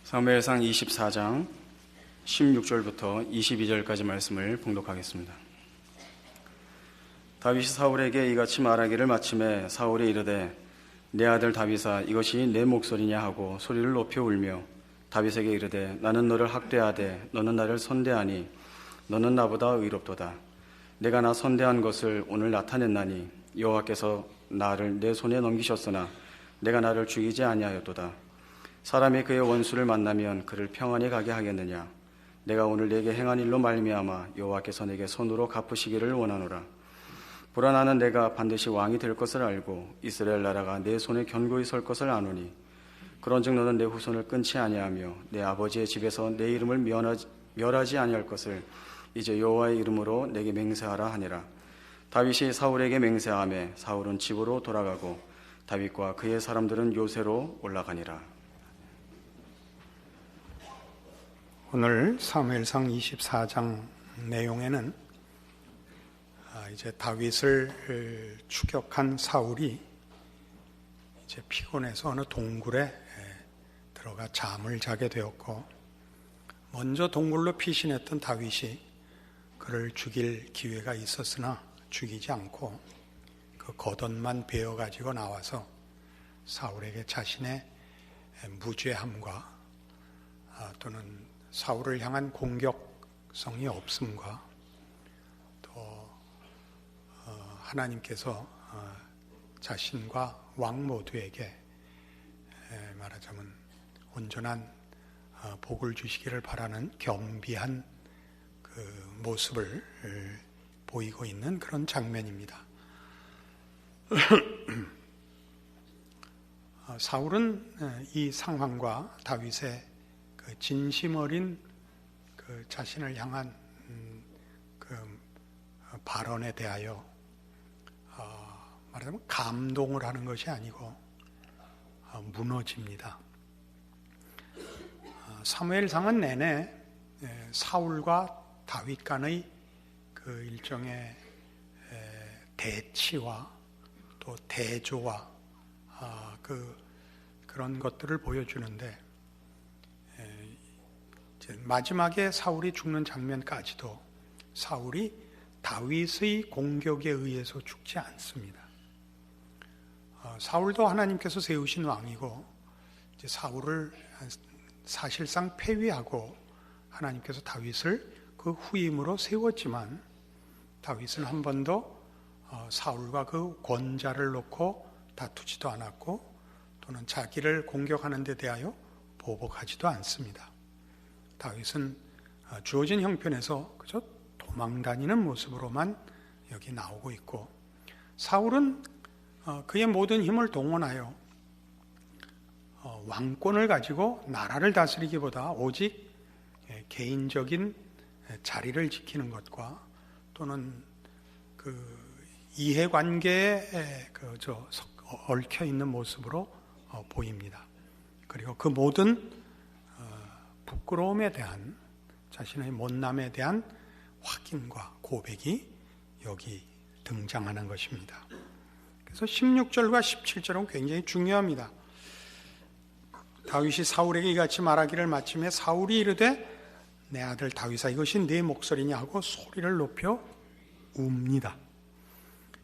사무엘상 24장 16절부터 22절까지 말씀을 봉독하겠습니다. 다윗이 사울에게 이같이 말하기를 마침에 사울이 이르되 내 아들 다윗아 이것이 내 목소리냐 하고 소리를 높여 울며 다윗에게 이르되 나는 너를 학대하되 너는 나를 선대하니 너는 나보다 의롭도다. 내가 나 선대한 것을 오늘 나타냈나니 여호와께서 나를 내 손에 넘기셨으나 내가 나를 죽이지 아니하였도다. 사람이 그의 원수를 만나면 그를 평안히 가게 하겠느냐. 내가 오늘 내게 행한 일로 말미암아 여호와께서 내게 손으로 갚으시기를 원하노라. 보라 나는 내가 반드시 왕이 될 것을 알고 이스라엘 나라가 내 손에 견고히 설 것을 아노니 그런즉 너는 내 후손을 끊지 아니하며 내 아버지의 집에서 내 이름을 멸하지 아니할 것을 이제 여호와의 이름으로 내게 맹세하라 하니라. 다윗이 사울에게 맹세하매 사울은 집으로 돌아가고 다윗과 그의 사람들은 요새로 올라가니라. 오늘 사무엘상 24장 내용에는 이제 다윗을 추격한 사울이 이제 피곤해서 어느 동굴에 들어가 잠을 자게 되었고, 먼저 동굴로 피신했던 다윗이 그를 죽일 기회가 있었으나 죽이지 않고 그 겉옷만 베어 가지고 나와서 사울에게 자신의 무죄함과 또는 사울을 향한 공격성이 없음과 또 하나님께서 자신과 왕 모두에게 말하자면 온전한 복을 주시기를 바라는 겸비한 그 모습을 보이고 있는 그런 장면입니다. 사울은 이 상황과 다윗의 그 진심 어린 그 자신을 향한 그 발언에 대하여 말하자면 감동을 하는 것이 아니고 무너집니다. 사무엘상은 내내 사울과 다윗 간의 그 일종의 대치와 또 대조와 그런 것들을 보여주는데, 마지막에 사울이 죽는 장면까지도 사울이 다윗의 공격에 의해서 죽지 않습니다. 사울도 하나님께서 세우신 왕이고 이제 사울을 사실상 폐위하고 하나님께서 다윗을 그 후임으로 세웠지만 다윗은 한 번도 사울과 그 권자를 놓고 다투지도 않았고 또는 자기를 공격하는 데 대하여 보복하지도 않습니다. 다윗은 주어진 형편에서 그저 도망다니는 모습으로만 여기 나오고 있고, 사울은 그의 모든 힘을 동원하여 왕권을 가지고 나라를 다스리기보다 오직 개인적인 자리를 지키는 것과 또는 그 이해관계에 얽혀 있는 모습으로 보입니다. 그리고 그 모든 부끄러움에 대한 자신의 못남에 대한 확인과 고백이 여기 등장하는 것입니다. 그래서 16절과 17절은 굉장히 중요합니다. 다윗이 사울에게 이같이 말하기를 마침에 사울이 이르되 내 아들 다윗아 이것이 내 목소리냐 하고 소리를 높여 웁니다.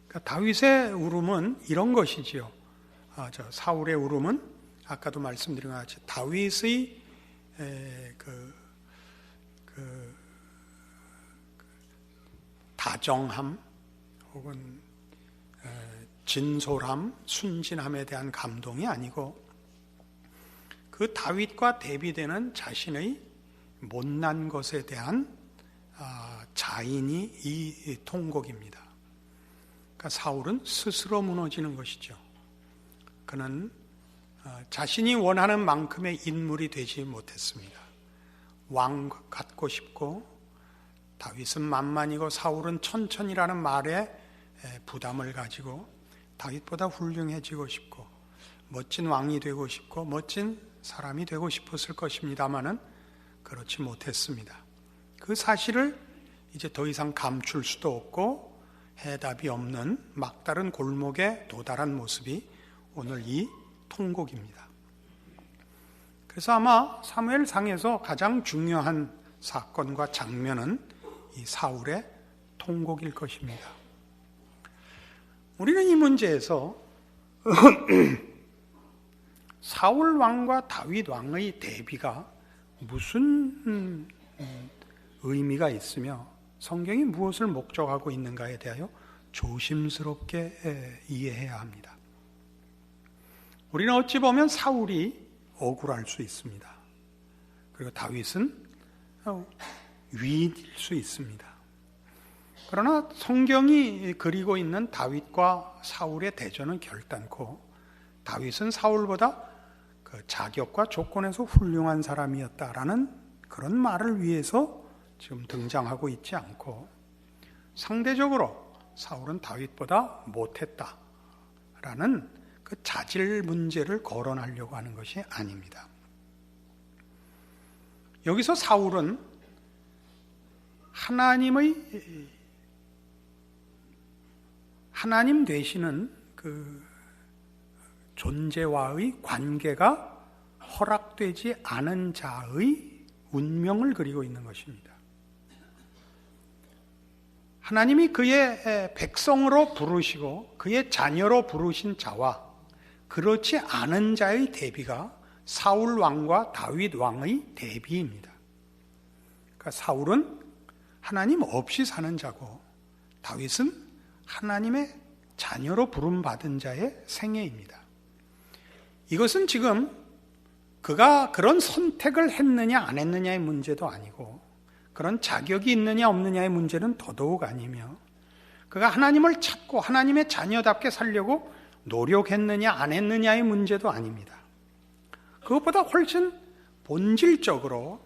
그러니까 다윗의 울음은 이런 것이지요. 사울의 울음은 아까도 말씀드린 것 같이 다윗의 다정함 혹은 진솔함, 순진함에 대한 감동이 아니고 그 다윗과 대비되는 자신의 못난 것에 대한 자인이 이 통곡입니다. 그러니까 사울은 스스로 무너지는 것이죠. 그는 자신이 원하는 만큼의 인물이 되지 못했습니다. 왕 같고 싶고 다윗은 만만이고 사울은 천천히라는 말에 부담을 가지고 다윗보다 훌륭해지고 싶고 멋진 왕이 되고 싶고 멋진 사람이 되고 싶었을 것입니다마는 그렇지 못했습니다. 그 사실을 이제 더 이상 감출 수도 없고 해답이 없는 막다른 골목에 도달한 모습이 오늘 이 통곡입니다. 그래서 아마 사무엘상에서 가장 중요한 사건과 장면은 이 사울의 통곡일 것입니다. 우리는 이 문제에서 사울 왕과 다윗 왕의 대비가 무슨 의미가 있으며 성경이 무엇을 목적하고 있는가에 대하여 조심스럽게 이해해야 합니다. 우리는 어찌 보면 사울이 억울할 수 있습니다. 그리고 다윗은 위인일 수 있습니다. 그러나 성경이 그리고 있는 다윗과 사울의 대전은 결단코 다윗은 사울보다 그 자격과 조건에서 훌륭한 사람이었다라는 그런 말을 위해서 지금 등장하고 있지 않고 상대적으로 사울은 다윗보다 못했다라는 그 자질 문제를 거론하려고 하는 것이 아닙니다. 여기서 사울은 하나님 되시는 그 존재와의 관계가 허락되지 않은 자의 운명을 그리고 있는 것입니다. 하나님이 그의 백성으로 부르시고 그의 자녀로 부르신 자와 그렇지 않은 자의 대비가 사울 왕과 다윗 왕의 대비입니다. 그러니까 사울은 하나님 없이 사는 자고 다윗은 하나님의 자녀로 부름받은 자의 생애입니다. 이것은 지금 그가 그런 선택을 했느냐 안 했느냐의 문제도 아니고 그런 자격이 있느냐 없느냐의 문제는 더더욱 아니며 그가 하나님을 찾고 하나님의 자녀답게 살려고 노력했느냐 안 했느냐의 문제도 아닙니다. 그것보다 훨씬 본질적으로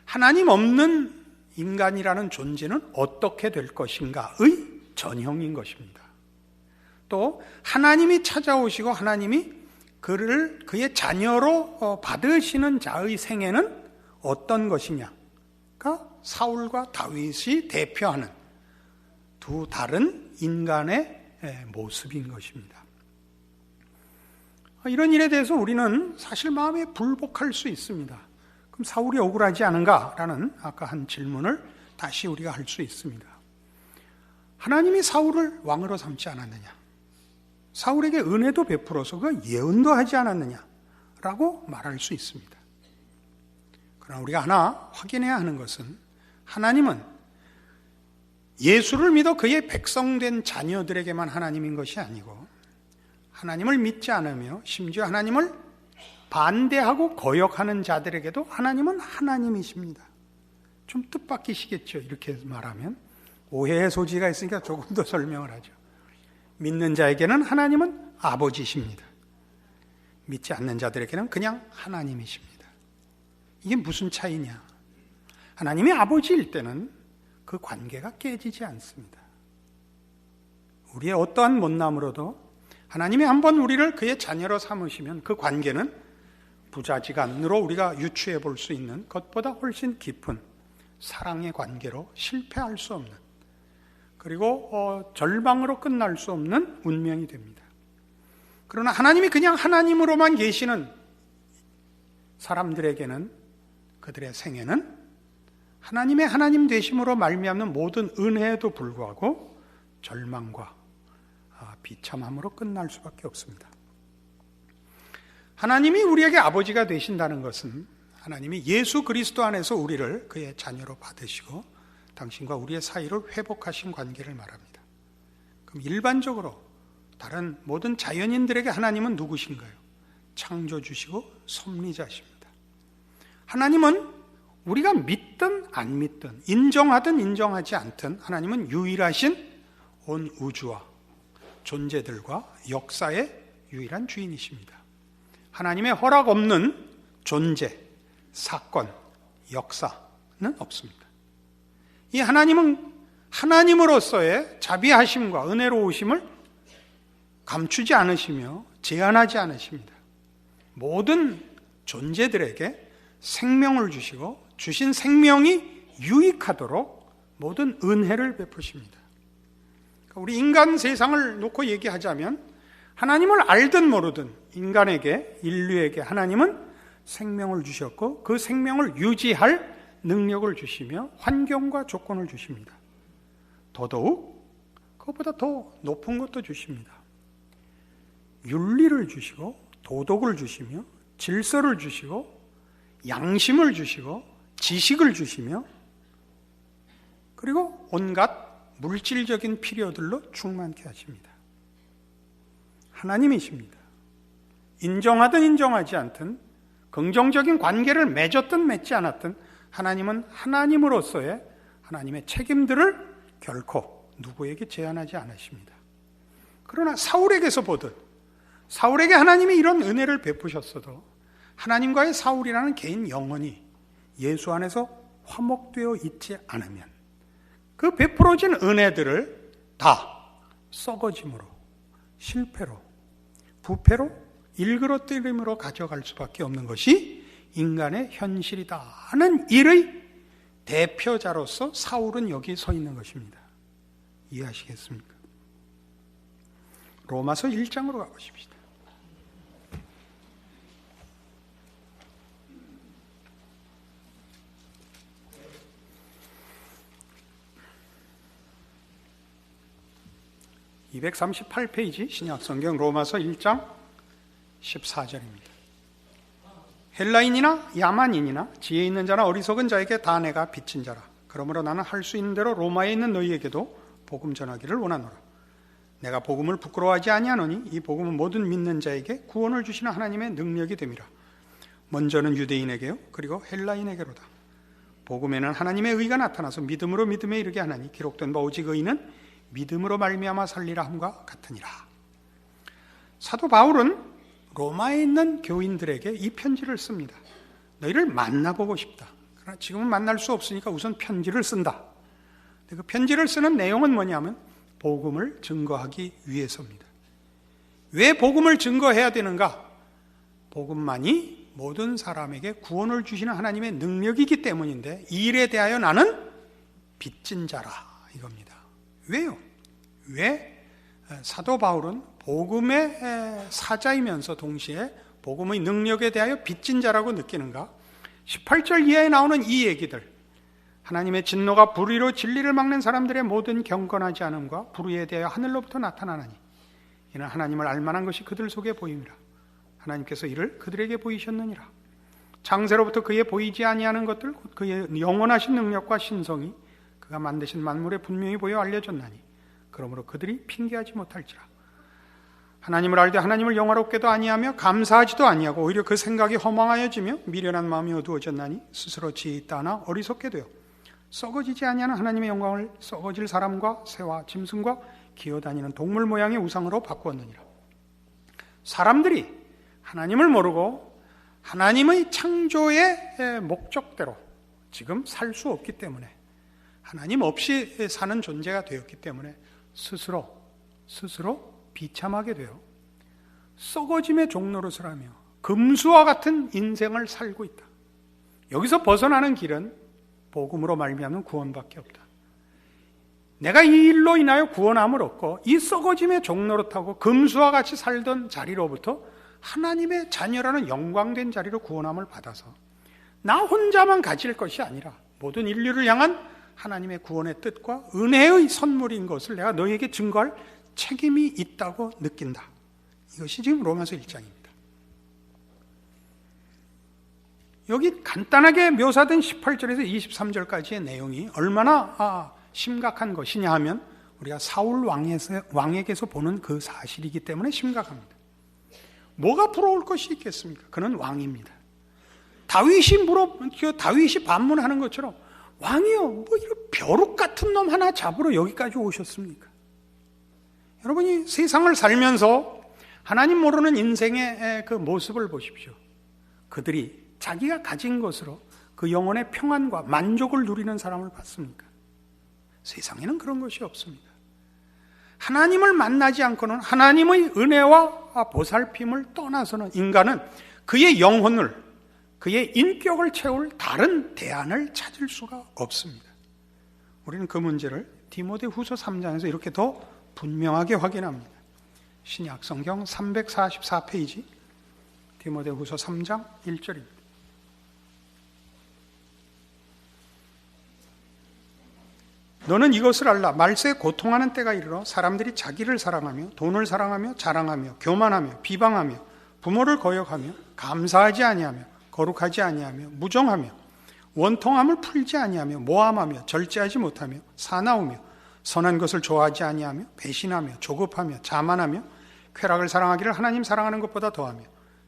하나님 없는 인간이라는 존재는 어떻게 될 것인가의 전형인 것입니다. 또 하나님이 찾아오시고 하나님이 그의 자녀로 받으시는 자의 생애는 어떤 것이냐가 사울과 다윗이 대표하는 두 다른 인간의 모습인 것입니다. 이런 일에 대해서 우리는 사실 마음에 불복할 수 있습니다. 그럼 사울이 억울하지 않은가라는 아까 한 질문을 다시 우리가 할 수 있습니다. 하나님이 사울을 왕으로 삼지 않았느냐? 사울에게 은혜도 베풀어서 그 예언도 하지 않았느냐라고 말할 수 있습니다. 그러나 우리가 하나 확인해야 하는 것은 하나님은 예수를 믿어 그의 백성된 자녀들에게만 하나님인 것이 아니고 하나님을 믿지 않으며 심지어 하나님을 반대하고 거역하는 자들에게도 하나님은 하나님이십니다. 좀 뜻밖이시겠죠. 이렇게 말하면 오해의 소지가 있으니까 조금 더 설명을 하죠. 믿는 자에게는 하나님은 아버지십니다. 믿지 않는 자들에게는 그냥 하나님이십니다. 이게 무슨 차이냐? 하나님이 아버지일 때는 그 관계가 깨지지 않습니다. 우리의 어떠한 못남으로도 하나님이 한번 우리를 그의 자녀로 삼으시면 그 관계는 부자지간으로 우리가 유추해 볼 수 있는 것보다 훨씬 깊은 사랑의 관계로 실패할 수 없는 그리고 절망으로 끝날 수 없는 운명이 됩니다. 그러나 하나님이 그냥 하나님으로만 계시는 사람들에게는 그들의 생애는 하나님의 하나님 되심으로 말미암는 모든 은혜에도 불구하고 절망과 비참함으로 끝날 수밖에 없습니다. 하나님이 우리에게 아버지가 되신다는 것은 하나님이 예수 그리스도 안에서 우리를 그의 자녀로 받으시고 당신과 우리의 사이를 회복하신 관계를 말합니다. 그럼 일반적으로 다른 모든 자연인들에게 하나님은 누구신가요? 창조주시고 섭리자십니다. 하나님은 우리가 믿든 안 믿든 인정하든 인정하지 않든 하나님은 유일하신 온 우주와 존재들과 역사의 유일한 주인이십니다. 하나님의 허락 없는 존재, 사건, 역사는 없습니다. 이 하나님은 하나님으로서의 자비하심과 은혜로우심을 감추지 않으시며 제한하지 않으십니다. 모든 존재들에게 생명을 주시고 주신 생명이 유익하도록 모든 은혜를 베푸십니다. 우리 인간 세상을 놓고 얘기하자면 하나님을 알든 모르든 인간에게, 인류에게 하나님은 생명을 주셨고 그 생명을 유지할 능력을 주시며 환경과 조건을 주십니다. 더더욱 그것보다 더 높은 것도 주십니다. 윤리를 주시고 도덕을 주시며 질서를 주시고 양심을 주시고 지식을 주시며 그리고 온갖 물질적인 필요들로 충만케 하십니다. 하나님이십니다. 인정하든 인정하지 않든 긍정적인 관계를 맺었든 맺지 않았든 하나님은 하나님으로서의 하나님의 책임들을 결코 누구에게 제한하지 않으십니다. 그러나 사울에게서 보듯 사울에게 하나님이 이런 은혜를 베푸셨어도 하나님과의 사울이라는 개인 영혼이 예수 안에서 화목되어 있지 않으면 그 베풀어진 은혜들을 다 썩어짐으로 실패로 부패로 일그러뜨림으로 가져갈 수밖에 없는 것이 인간의 현실이다 하는 일의 대표자로서 사울은 여기 서 있는 것입니다. 이해하시겠습니까? 로마서 1장으로 가보십시다. (238페이지) 신약성경 로마서 1장 14절입니다. 헬라인이나 야만인이나 지혜 있는 자나 어리석은 자에게 다 내가 빚진 자라. 그러므로 나는 할 수 있는 대로 로마에 있는 너희에게도 복음 전하기를 원하노라. 내가 복음을 부끄러워하지 아니하노니 이 복음은 모든 믿는 자에게 구원을 주시는 하나님의 능력이 됨이라. 먼저는 유대인에게요 그리고 헬라인에게로다. 복음에는 하나님의 의가 나타나서 믿음으로 믿음에 이르게 하나니 기록된 바 오직 의인은 믿음으로 말미암아 살리라 함과 같으니라. 사도 바울은 로마에 있는 교인들에게 이 편지를 씁니다. 너희를 만나보고 싶다. 그러나 지금은 만날 수 없으니까 우선 편지를 쓴다. 그 편지를 쓰는 내용은 뭐냐면 복음을 증거하기 위해서입니다. 왜 복음을 증거해야 되는가? 복음만이 모든 사람에게 구원을 주시는 하나님의 능력이기 때문인데 이 일에 대하여 나는 빚진 자라 이겁니다. 왜요? 왜 사도 바울은 복음의 사자이면서 동시에 복음의 능력에 대하여 빚진 자라고 느끼는가? 18절 이하에 나오는 이 얘기들, 하나님의 진노가 불의로 진리를 막는 사람들의 모든 경건하지 않음과 불의에 대하여 하늘로부터 나타나나니 이는 하나님을 알만한 것이 그들 속에 보임이라. 하나님께서 이를 그들에게 보이셨느니라. 창세로부터 그의 보이지 아니하는 것들 곧 그의 영원하신 능력과 신성이 그가 만드신 만물에 분명히 보여 알려졌나니 그러므로 그들이 핑계하지 못할지라. 하나님을 알되 하나님을 영화롭게도 아니하며 감사하지도 아니하고 오히려 그 생각이 허망하여지며 미련한 마음이 어두워졌나니 스스로 지혜 있다 하나 어리석게 되어 썩어지지 아니하는 하나님의 영광을 썩어질 사람과 새와 짐승과 기어다니는 동물 모양의 우상으로 바꾸었느니라. 사람들이 하나님을 모르고 하나님의 창조의 목적대로 지금 살 수 없기 때문에 하나님 없이 사는 존재가 되었기 때문에 스스로 비참하게 되어 썩어짐의 종노릇을 하며 금수와 같은 인생을 살고 있다. 여기서 벗어나는 길은 복음으로 말미암는 구원밖에 없다. 내가 이 일로 인하여 구원함을 얻고 이 썩어짐의 종노릇하고 금수와 같이 살던 자리로부터 하나님의 자녀라는 영광된 자리로 구원함을 받아서 나 혼자만 가질 것이 아니라 모든 인류를 향한 하나님의 구원의 뜻과 은혜의 선물인 것을 내가 너희에게 증거할 책임이 있다고 느낀다. 이것이 지금 로마서 1장입니다. 여기 간단하게 묘사된 18절에서 23절까지의 내용이 얼마나 심각한 것이냐 하면 우리가 사울 왕에게서 보는 그 사실이기 때문에 심각합니다. 뭐가 부러울 것이 있겠습니까? 그는 왕입니다. 다윗이 반문하는 것처럼 왕이요, 뭐 이런 벼룩 같은 놈 하나 잡으러 여기까지 오셨습니까? 여러분이 세상을 살면서 하나님 모르는 인생의 그 모습을 보십시오. 그들이 자기가 가진 것으로 그 영혼의 평안과 만족을 누리는 사람을 봤습니까? 세상에는 그런 것이 없습니다. 하나님을 만나지 않고는 하나님의 은혜와 보살핌을 떠나서는 인간은 그의 영혼을, 그의 인격을 채울 다른 대안을 찾을 수가 없습니다. 우리는 그 문제를 디모데후서 3장에서 이렇게 더 분명하게 확인합니다. 신약 성경 344페이지 디모데후서 3장 1절입니다. 너는 이것을 알라. 말세에 고통하는 때가 이르러 사람들이 자기를 사랑하며 돈을 사랑하며 자랑하며 교만하며 비방하며 부모를 거역하며 감사하지 아니하며 거룩하지 아니하며 무정하며 원통함을 풀지 아니하며 모함하며 절제하지 못하며 사나우며 선한 것을 좋아하지 아니하며 배신하며 조급하며 자만하며 쾌락을 사랑하기를 하나님 사랑하는 것보다 더하며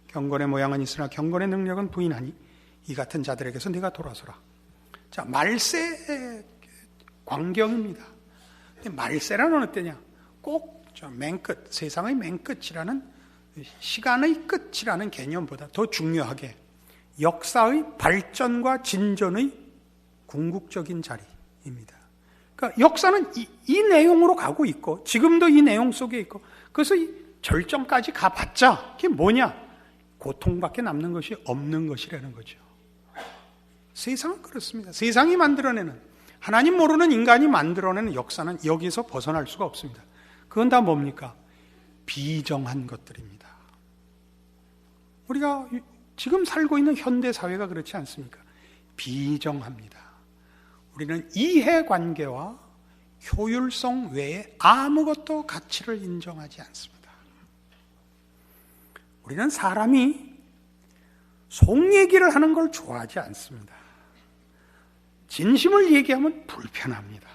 경건의 모양은 있으나 경건의 능력은 부인하니 이 같은 자들에게서 네가 돌아서라. 자, 말세의 광경입니다. 근데 말세라는 어떠냐? 꼭 맨 끝, 세상의 맨 끝이라는, 시간의 끝이라는 개념보다 더 중요하게 역사의 발전과 진전의 궁극적인 자리입니다. 그러니까 역사는 이 내용으로 가고 있고 지금도 이 내용 속에 있고, 그래서 이 절정까지 가봤자 그게 뭐냐? 고통밖에 남는 것이 없는 것이라는 거죠. 세상은 그렇습니다. 세상이 만들어내는, 하나님 모르는 인간이 만들어내는 역사는 여기서 벗어날 수가 없습니다. 그건 다 뭡니까? 비정한 것들입니다. 우리가 지금 살고 있는 현대 사회가 그렇지 않습니까? 비정합니다. 우리는 이해관계와 효율성 외에 아무것도 가치를 인정하지 않습니다. 우리는 사람이 속 얘기를 하는 걸 좋아하지 않습니다. 진심을 얘기하면 불편합니다.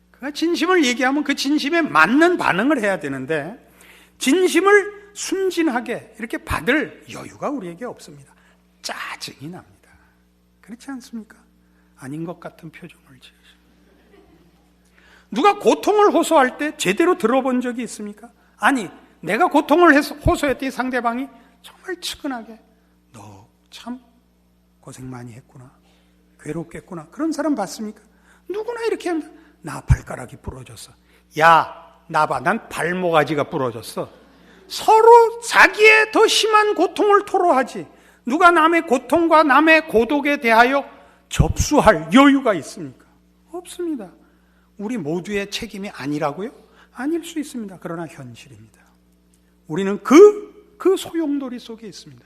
그가 진심을 얘기하면 그 진심에 맞는 반응을 해야 되는데 진심을 순진하게 이렇게 받을 여유가 우리에게 없습니다. 짜증이 납니다. 그렇지 않습니까? 아닌 것 같은 표정을 지으십니다. 누가 고통을 호소할 때 제대로 들어본 적이 있습니까? 아니, 내가 고통을 호소했더니 상대방이 정말 측은하게 너 참 고생 많이 했구나, 괴롭겠구나, 그런 사람 봤습니까? 누구나 이렇게 합니다. 나 발가락이 부러졌어. 야, 나 봐, 난 발모가지가 부러졌어. 서로 자기의 더 심한 고통을 토로하지 누가 남의 고통과 남의 고독에 대하여 접수할 여유가 있습니까? 없습니다. 우리 모두의 책임이 아니라고요? 아닐 수 있습니다. 그러나 현실입니다. 우리는 그 소용돌이 속에 있습니다.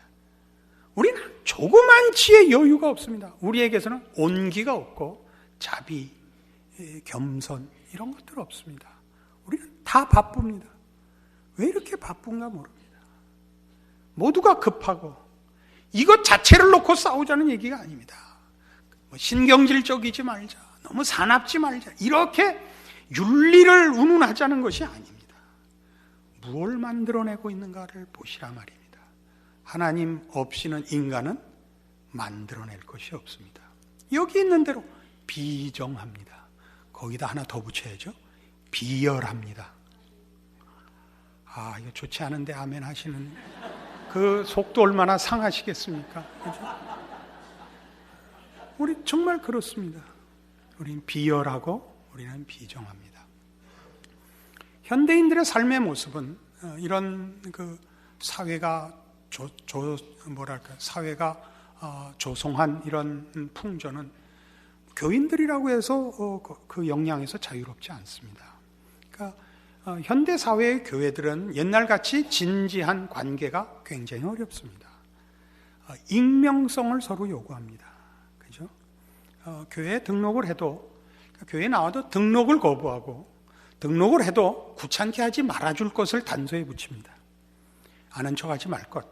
우리는 조그만 치의 여유가 없습니다. 우리에게서는 온기가 없고 자비, 겸손 이런 것들 없습니다. 우리는 다 바쁩니다. 왜 이렇게 바쁜가 모릅니다. 모두가 급하고 이것 자체를 놓고 싸우자는 얘기가 아닙니다. 신경질적이지 말자, 너무 사납지 말자, 이렇게 윤리를 운운하자는 것이 아닙니다. 무엇을 만들어내고 있는가를 보시라 말입니다. 하나님 없이는 인간은 만들어낼 것이 없습니다. 여기 있는 대로 비정합니다. 거기다 하나 더 붙여야죠. 비열합니다. 아, 이거 좋지 않은데 아멘 하시는 그 속도 얼마나 상하시겠습니까? 그렇죠? 우리 정말 그렇습니다. 우리는 비열하고 우리는 비정합니다. 현대인들의 삶의 모습은 이런 그 사회가 사회가 조성한 이런 풍조는 교인들이라고 해서 그 영향에서 자유롭지 않습니다. 그러니까 현대 사회의 교회들은 옛날같이 진지한 관계가 굉장히 어렵습니다. 익명성을 서로 요구합니다. 그죠? 교회에 등록을 해도, 교회에 나와도 등록을 거부하고, 등록을 해도 귀찮게 하지 말아줄 것을 단서에 붙입니다. 아는 척하지 말 것,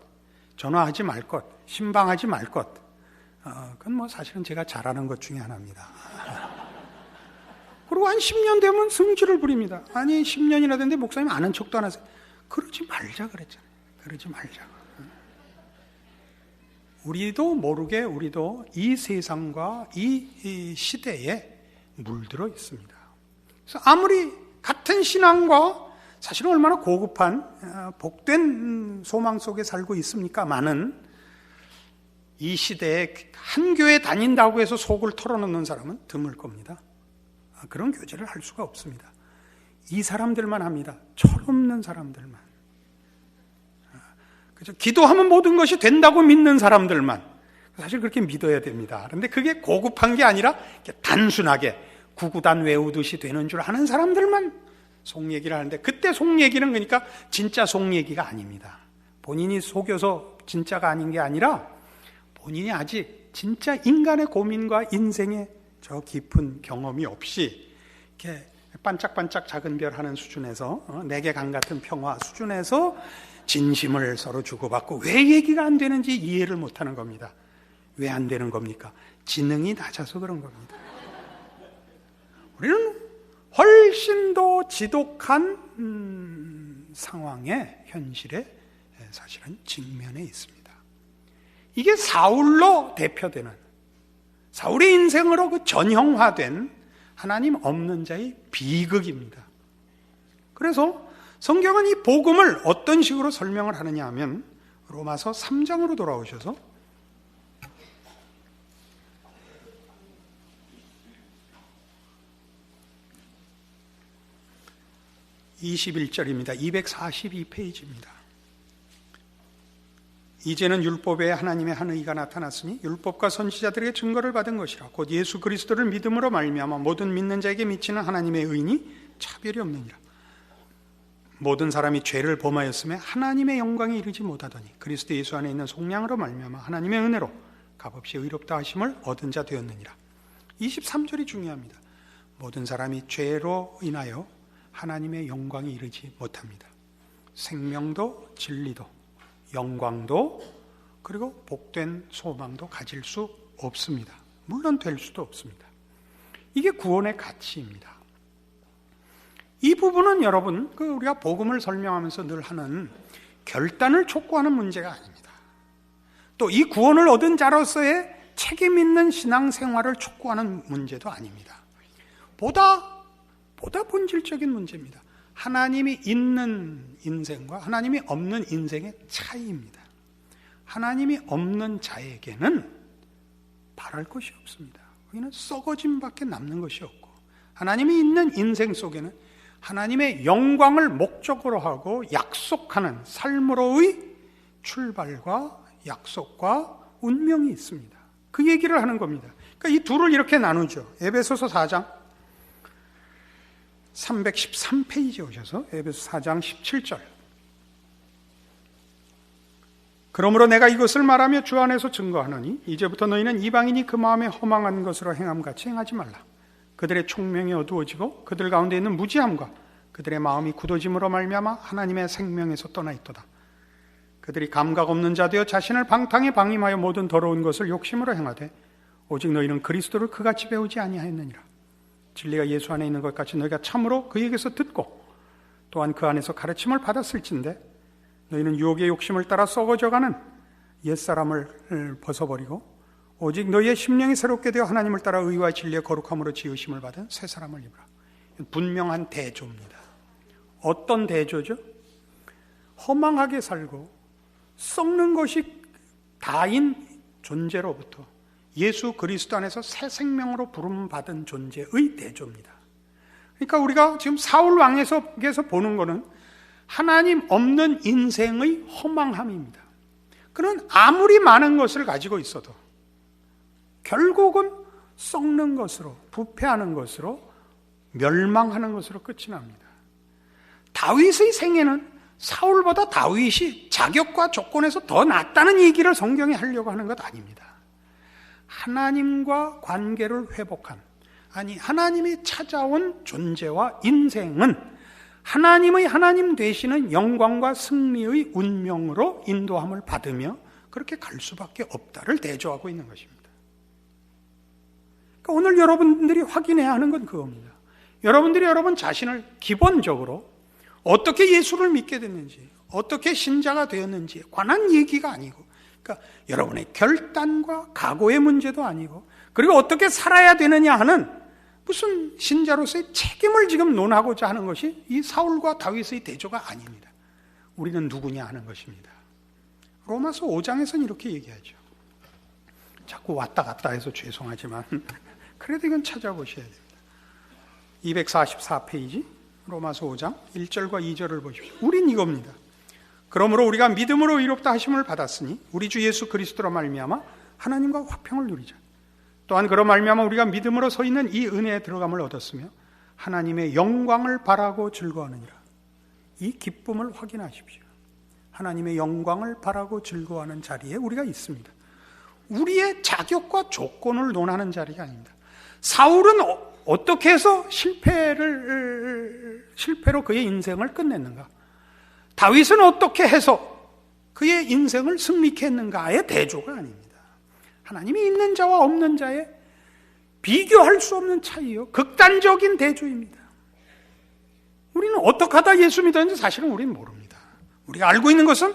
전화하지 말 것, 신방하지 말 것. 그건 뭐 사실은 제가 잘하는 것 중에 하나입니다. 그리고 한 10년 되면 승질을 부립니다. 아니 10년이나 됐는데 목사님 아는 척도 안 하세요. 그러지 말자 그랬잖아요. 그러지 말자. 우리도 모르게 우리도 이 세상과 이 시대에 물들어 있습니다. 그래서 아무리 같은 신앙과 사실은 얼마나 고급한 복된 소망 속에 살고 있습니까마는 이 시대에 한 교회 다닌다고 해서 속을 털어놓는 사람은 드물 겁니다. 그런 교제를 할 수가 없습니다. 이 사람들만 합니다. 철없는 사람들만. 그죠? 기도하면 모든 것이 된다고 믿는 사람들만. 사실 그렇게 믿어야 됩니다. 그런데 그게 고급한 게 아니라 단순하게 구구단 외우듯이 되는 줄 아는 사람들만 속 얘기를 하는데, 그때 속 얘기는 그러니까 진짜 속 얘기가 아닙니다. 본인이 속여서 진짜가 아닌 게 아니라 본인이 아직 진짜 인간의 고민과 인생의 저 깊은 경험이 없이 이렇게 반짝반짝 작은 별 하는 수준에서 내게 강 같은 평화 수준에서 진심을 서로 주고받고 왜 얘기가 안 되는지 이해를 못하는 겁니다. 왜 안 되는 겁니까? 지능이 낮아서 그런 겁니다. 우리는 훨씬 더 지독한 상황에 현실에 사실은 직면해 있습니다. 이게 사울로 대표되는 사울의 인생으로 그 전형화된 하나님 없는 자의 비극입니다. 그래서 성경은 이 복음을 어떤 식으로 설명을 하느냐 하면 로마서 3장으로 돌아오셔서 21절입니다. 242페이지입니다. 이제는 율법에 하나님의 한 의가 나타났으니 율법과 선지자들에게 증거를 받은 것이라 곧 예수 그리스도를 믿음으로 말미암아 모든 믿는 자에게 미치는 하나님의 의인이 차별이 없느니라. 모든 사람이 죄를 범하였음에 하나님의 영광에 이르지 못하더니 그리스도 예수 안에 있는 속량으로 말미암아 하나님의 은혜로 값없이 의롭다 하심을 얻은 자 되었느니라. 23절이 중요합니다. 모든 사람이 죄로 인하여 하나님의 영광에 이르지 못합니다. 생명도 진리도 영광도 그리고 복된 소망도 가질 수 없습니다. 물론 될 수도 없습니다. 이게 구원의 가치입니다. 이 부분은 여러분 우리가 복음을 설명하면서 늘 하는 결단을 촉구하는 문제가 아닙니다. 또 이 구원을 얻은 자로서의 책임 있는 신앙생활을 촉구하는 문제도 아닙니다. 보다 본질적인 문제입니다. 하나님이 있는 인생과 하나님이 없는 인생의 차이입니다. 하나님이 없는 자에게는 바랄 것이 없습니다. 거기는 썩어짐밖에 남는 것이 없고, 하나님이 있는 인생 속에는 하나님의 영광을 목적으로 하고 약속하는 삶으로의 출발과 약속과 운명이 있습니다. 그 얘기를 하는 겁니다. 그러니까 이 둘을 이렇게 나누죠. 에베소서 4장 313페이지에 오셔서 에베소 4장 17절. 그러므로 내가 이것을 말하며 주 안에서 증거하노니 이제부터 너희는 이방인이 그 마음에 허망한 것으로 행함같이 행하지 말라. 그들의 총명이 어두워지고 그들 가운데 있는 무지함과 그들의 마음이 굳어짐으로 말미암아 하나님의 생명에서 떠나 있도다. 그들이 감각 없는 자 되어 자신을 방탕에 방임하여 모든 더러운 것을 욕심으로 행하되 오직 너희는 그리스도를 그같이 배우지 아니하였느니라. 진리가 예수 안에 있는 것 같이 너희가 참으로 그에게서 듣고 또한 그 안에서 가르침을 받았을진데 너희는 유혹의 욕심을 따라 썩어져가는 옛사람을 벗어버리고 오직 너희의 심령이 새롭게 되어 하나님을 따라 의와 진리의 거룩함으로 지으심을 받은 새 사람을 입으라. 분명한 대조입니다. 어떤 대조죠? 허망하게 살고 썩는 것이 다인 존재로부터 예수 그리스도 안에서 새 생명으로 부름받은 존재의 대조입니다. 그러니까 우리가 지금 사울 왕에서 보는 것은 하나님 없는 인생의 허망함입니다. 그는 아무리 많은 것을 가지고 있어도 결국은 썩는 것으로, 부패하는 것으로, 멸망하는 것으로 끝이 납니다. 다윗의 생애는 사울보다 다윗이 자격과 조건에서 더 낫다는 얘기를 성경에 하려고 하는 것 아닙니다. 하나님과 관계를 회복한, 아니 하나님이 찾아온 존재와 인생은 하나님의 하나님 되시는 영광과 승리의 운명으로 인도함을 받으며 그렇게 갈 수밖에 없다를 대조하고 있는 것입니다. 그러니까 오늘 여러분들이 확인해야 하는 건 그겁니다. 여러분들이 여러분 자신을 기본적으로 어떻게 예수를 믿게 됐는지, 어떻게 신자가 되었는지에 관한 얘기가 아니고, 그러니까 여러분의 결단과 각오의 문제도 아니고, 그리고 어떻게 살아야 되느냐 하는 무슨 신자로서의 책임을 지금 논하고자 하는 것이 이 사울과 다윗의 대조가 아닙니다. 우리는 누구냐 하는 것입니다. 로마서 5장에서는 이렇게 얘기하죠. 자꾸 왔다 갔다 해서 죄송하지만 그래도 이건 찾아보셔야 됩니다. 244페이지 로마서 5장 1절과 2절을 보십시오. 우린 이겁니다. 그러므로 우리가 믿음으로 의롭다 하심을 받았으니 우리 주 예수 그리스도로 말미암아 하나님과 화평을 누리자. 또한 그로 말미암아 우리가 믿음으로 서 있는 이 은혜에 들어감을 얻었으며 하나님의 영광을 바라고 즐거워하느니라. 이 기쁨을 확인하십시오. 하나님의 영광을 바라고 즐거워하는 자리에 우리가 있습니다. 우리의 자격과 조건을 논하는 자리가 아닙니다. 사울은 어떻게 해서 실패로 그의 인생을 끝냈는가? 다윗은 어떻게 해서 그의 인생을 승리케 했는가의 대조가 아닙니다. 하나님이 있는 자와 없는 자의 비교할 수 없는 차이요, 극단적인 대조입니다. 우리는 어떻게 하다 예수 믿었는지 사실은 우리는 모릅니다. 우리가 알고 있는 것은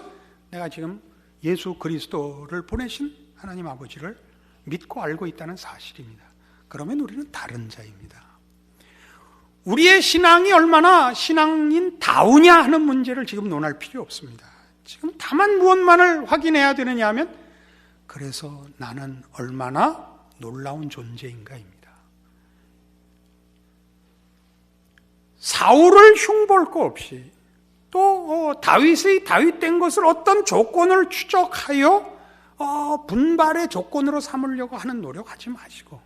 내가 지금 예수 그리스도를 보내신 하나님 아버지를 믿고 알고 있다는 사실입니다. 그러면 우리는 다른 자입니다. 우리의 신앙이 얼마나 신앙인 다우냐 하는 문제를 지금 논할 필요 없습니다. 지금 다만 무엇만을 확인해야 되느냐 하면, 그래서 나는 얼마나 놀라운 존재인가입니다. 사울을 흉볼 거 없이, 또 다윗의 다윗된 것을 어떤 조건을 추적하여 분발의 조건으로 삼으려고 하는 노력하지 마시고,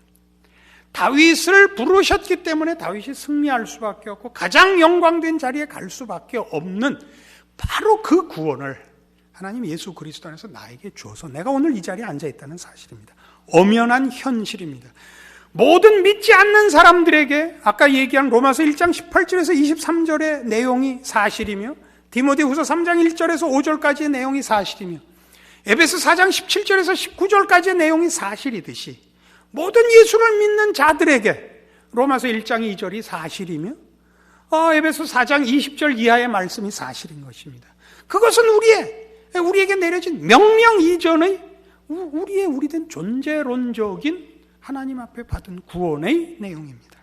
다윗을 부르셨기 때문에 다윗이 승리할 수밖에 없고 가장 영광된 자리에 갈 수밖에 없는 바로 그 구원을 하나님 예수 그리스도 안에서 나에게 주어서 내가 오늘 이 자리에 앉아 있다는 사실입니다. 엄연한 현실입니다. 모든 믿지 않는 사람들에게 아까 얘기한 로마서 1장 18절에서 23절의 내용이 사실이며, 디모데후서 3장 1절에서 5절까지의 내용이 사실이며, 에베소 4장 17절에서 19절까지의 내용이 사실이듯이 모든 예수를 믿는 자들에게 로마서 1장 2절이 사실이며, 에베소 4장 20절 이하의 말씀이 사실인 것입니다. 그것은 우리에게 내려진 명령 이전의 우리의 우리된 존재론적인 하나님 앞에 받은 구원의 내용입니다.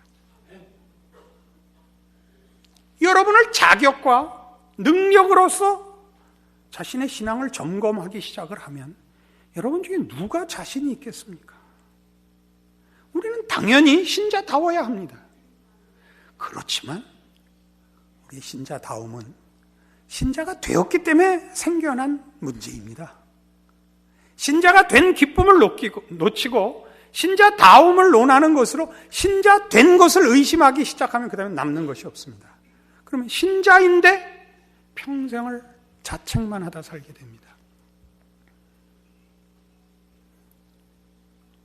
여러분을 자격과 능력으로서 자신의 신앙을 점검하기 시작을 하면 여러분 중에 누가 자신이 있겠습니까? 우리는 당연히 신자다워야 합니다. 그렇지만 우리의 신자다움은 신자가 되었기 때문에 생겨난 문제입니다. 신자가 된 기쁨을 놓치고 신자다움을 논하는 것으로 신자 된 것을 의심하기 시작하면 그 다음에 남는 것이 없습니다. 그러면 신자인데 평생을 자책만 하다 살게 됩니다.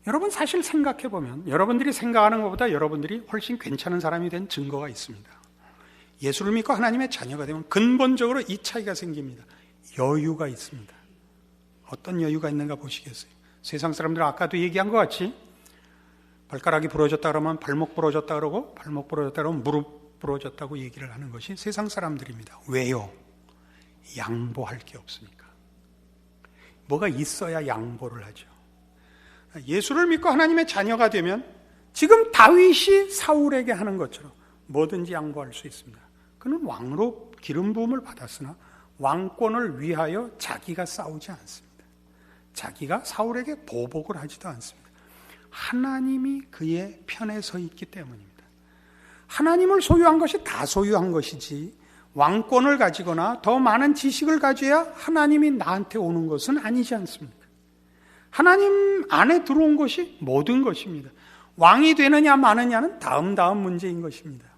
여러분 사실 생각해보면 여러분들이 생각하는 것보다 여러분들이 훨씬 괜찮은 사람이 된 증거가 있습니다. 예수를 믿고 하나님의 자녀가 되면 근본적으로 이 차이가 생깁니다. 여유가 있습니다. 어떤 여유가 있는가 보시겠어요? 세상 사람들은 아까도 얘기한 것 같이 발가락이 부러졌다 그러면 발목 부러졌다 그러고, 발목 부러졌다 그러면 무릎 부러졌다고 얘기를 하는 것이 세상 사람들입니다. 왜요? 양보할 게 없으니까. 뭐가 있어야 양보를 하죠. 예수를 믿고 하나님의 자녀가 되면 지금 다윗이 사울에게 하는 것처럼 뭐든지 양보할 수 있습니다. 그는 왕으로 기름 부음을 받았으나 왕권을 위하여 자기가 싸우지 않습니다. 자기가 사울에게 보복을 하지도 않습니다. 하나님이 그의 편에 서 있기 때문입니다. 하나님을 소유한 것이 다 소유한 것이지 왕권을 가지거나 더 많은 지식을 가져야 하나님이 나한테 오는 것은 아니지 않습니까? 하나님 안에 들어온 것이 모든 것입니다. 왕이 되느냐 마느냐는 다음 문제인 것입니다.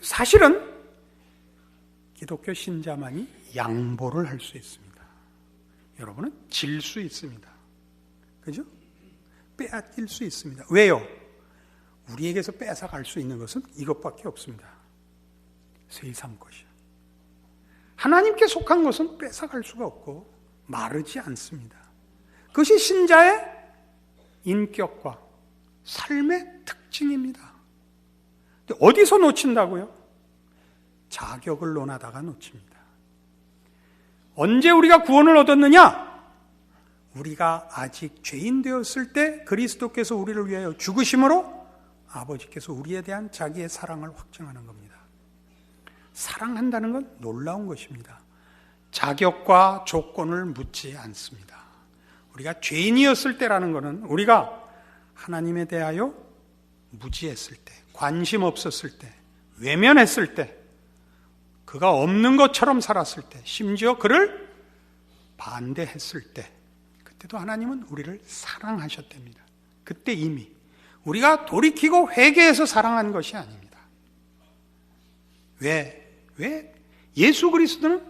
사실은 기독교 신자만이 양보를 할 수 있습니다. 여러분은 질 수 있습니다. 그죠? 빼앗길 수 있습니다. 왜요? 우리에게서 뺏어갈 수 있는 것은 이것밖에 없습니다. 세상 것이요. 하나님께 속한 것은 뺏어갈 수가 없고 마르지 않습니다. 그것이 신자의 인격과 삶의 특징입니다. 어디서 놓친다고요? 자격을 논하다가 놓칩니다. 언제 우리가 구원을 얻었느냐? 우리가 아직 죄인 되었을 때 그리스도께서 우리를 위하여 죽으심으로 아버지께서 우리에 대한 자기의 사랑을 확증하는 겁니다. 사랑한다는 건 놀라운 것입니다. 자격과 조건을 묻지 않습니다. 우리가 죄인이었을 때라는 것은 우리가 하나님에 대하여 무지했을 때, 관심 없었을 때, 외면했을 때, 그가 없는 것처럼 살았을 때, 심지어 그를 반대했을 때, 그때도 하나님은 우리를 사랑하셨답니다. 그때 이미 우리가 돌이키고 회개해서 사랑한 것이 아닙니다. 왜 예수 그리스도는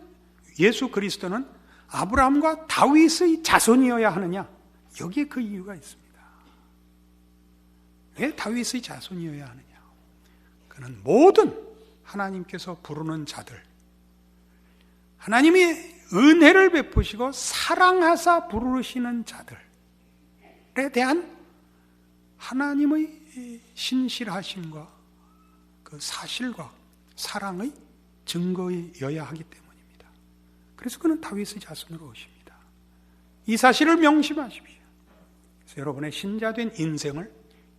아브라함과 다윗의 자손이어야 하느냐? 여기에 그 이유가 있습니다. 왜 다윗의 자손이어야 하느냐? 그는 모든 하나님께서 부르는 자들, 하나님이 은혜를 베푸시고 사랑하사 부르시는 자들에 대한 하나님의 신실하심과 그 사실과 사랑의 증거여야 하기 때문입니다. 그래서 그는 다윗의 자손으로 오십니다. 이 사실을 명심하십시오. 그래서 여러분의 신자된 인생을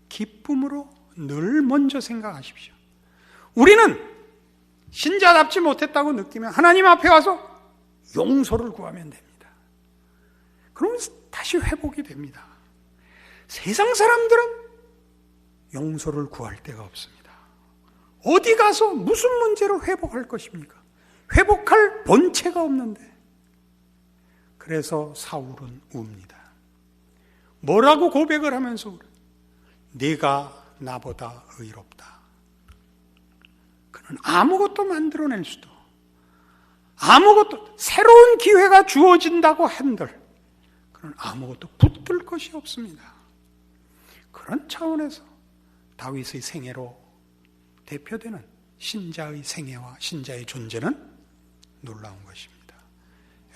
기쁨으로 늘 먼저 생각하십시오. 우리는 신자답지 못했다고 느끼면 하나님 앞에 와서 용서를 구하면 됩니다. 그러면 다시 회복이 됩니다. 세상 사람들은 용서를 구할 데가 없습니다. 어디 가서 무슨 문제로 회복할 것입니까? 회복할 본체가 없는데. 그래서 사울은 웁니다. 뭐라고 고백을 하면서 울어요? 네가 나보다 의롭다. 그는 아무것도 만들어낼 수도, 아무것도 새로운 기회가 주어진다고 한들 그는 아무것도 붙들 것이 없습니다. 그런 차원에서 다윗의 생애로 대표되는 신자의 생애와 신자의 존재는 놀라운 것입니다.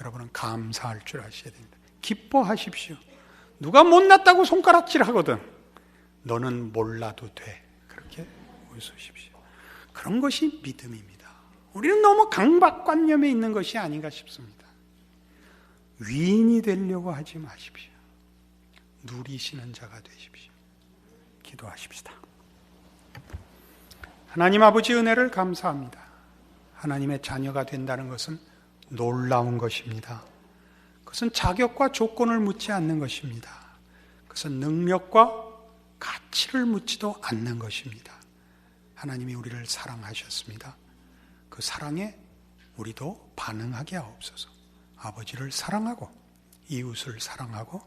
여러분은 감사할 줄 아셔야 됩니다. 기뻐하십시오. 누가 못났다고 손가락질하거든 너는 몰라도 돼. 그렇게 웃으십시오. 그런 것이 믿음입니다. 우리는 너무 강박관념에 있는 것이 아닌가 싶습니다. 위인이 되려고 하지 마십시오. 누리시는 자가 되십시오. 기도하십시다. 하나님 아버지 은혜를 감사합니다. 하나님의 자녀가 된다는 것은 놀라운 것입니다. 그것은 자격과 조건을 묻지 않는 것입니다. 그것은 능력과 가치를 묻지도 않는 것입니다. 하나님이 우리를 사랑하셨습니다. 그 사랑에 우리도 반응하게 하옵소서. 아버지를 사랑하고 이웃을 사랑하고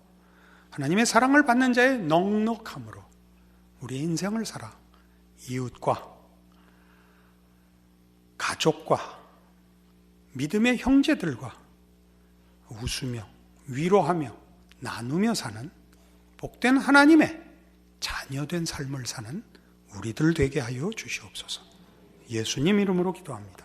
하나님의 사랑을 받는 자의 넉넉함으로 우리의 인생을 살아 이웃과 가족과 믿음의 형제들과 웃으며 위로하며 나누며 사는 복된 하나님의 자녀된 삶을 사는 우리들 되게 하여 주시옵소서. 예수님 이름으로 기도합니다.